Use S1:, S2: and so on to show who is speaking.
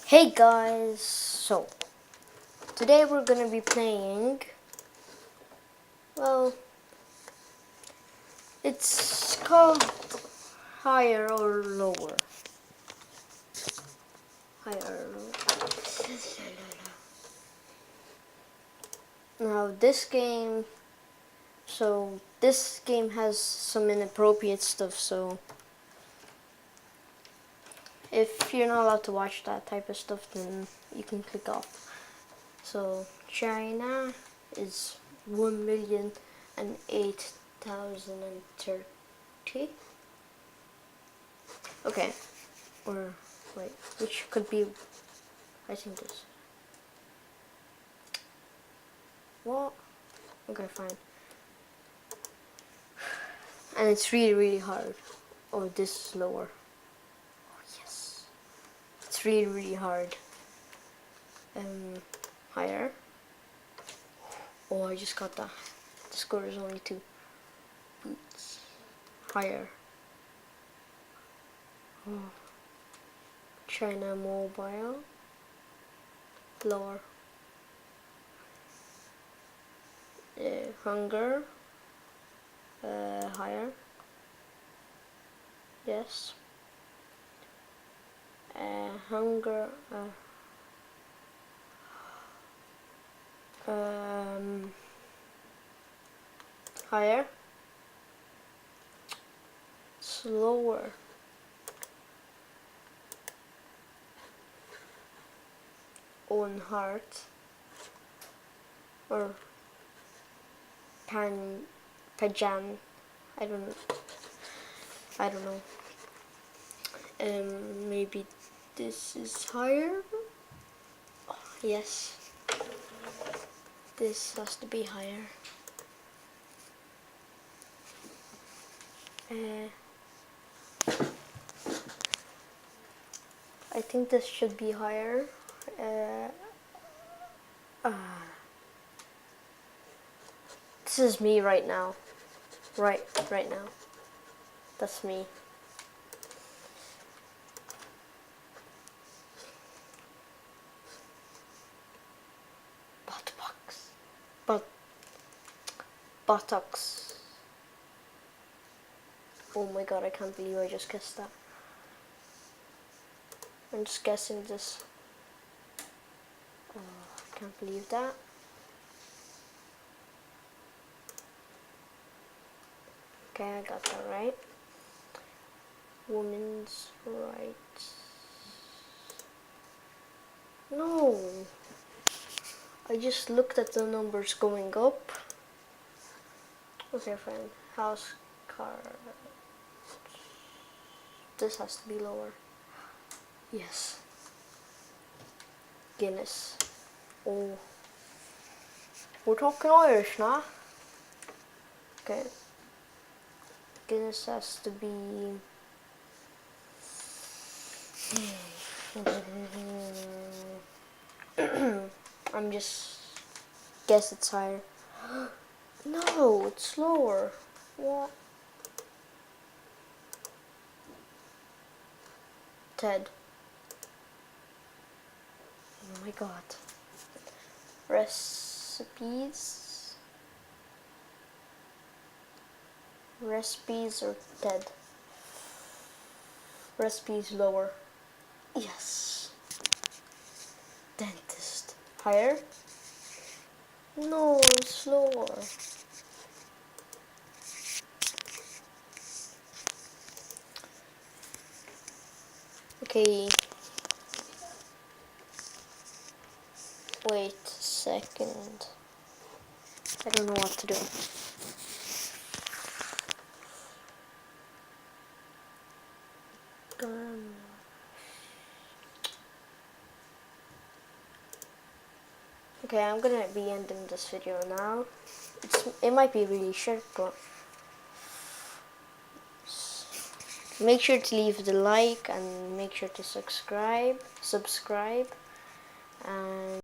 S1: Hey guys, so today we're gonna be playing, well, it's called Higher or Lower. Higher or Lower. Now this game has some inappropriate stuff, so if you're not allowed to watch that type of stuff, then you can click off. So China is 1,008,030. Okay, or wait, which could be, I think this. What? Okay, fine. And it's really hard. Oh, this is lower. Oh, yes. It's really hard. Higher. Oh, I just got that. The score is only 2. Boots. Higher. Oh. China Mobile. Lower. Hunger. Higher. Yes. Hunger. Higher. Slower. Own heart. Or Pajan. I don't know. Maybe this is higher. Oh, yes. This has to be higher. I think this should be higher. This is me right now. Right now. That's me. Buttocks. Oh my god, I can't believe I just guessed that. I'm just guessing this. Oh, I can't believe that. Okay, I got that right. Women's rights. No. I just looked at the numbers going up. Okay, fine. House car. This has to be lower. Yes. Guinness. Oh. We're talking Irish now. Okay. Guinness has to be... I'm just... guess it's higher. No, it's lower. What? Ted. Oh my god. Recipes. Recipes or Ted? Recipes lower. Yes. Dentist. Higher? No, it's lower. Okay. Wait a second. I don't know what to do. Okay, I'm gonna be ending this video now. It might be really short, but make sure to leave the like and make sure to subscribe and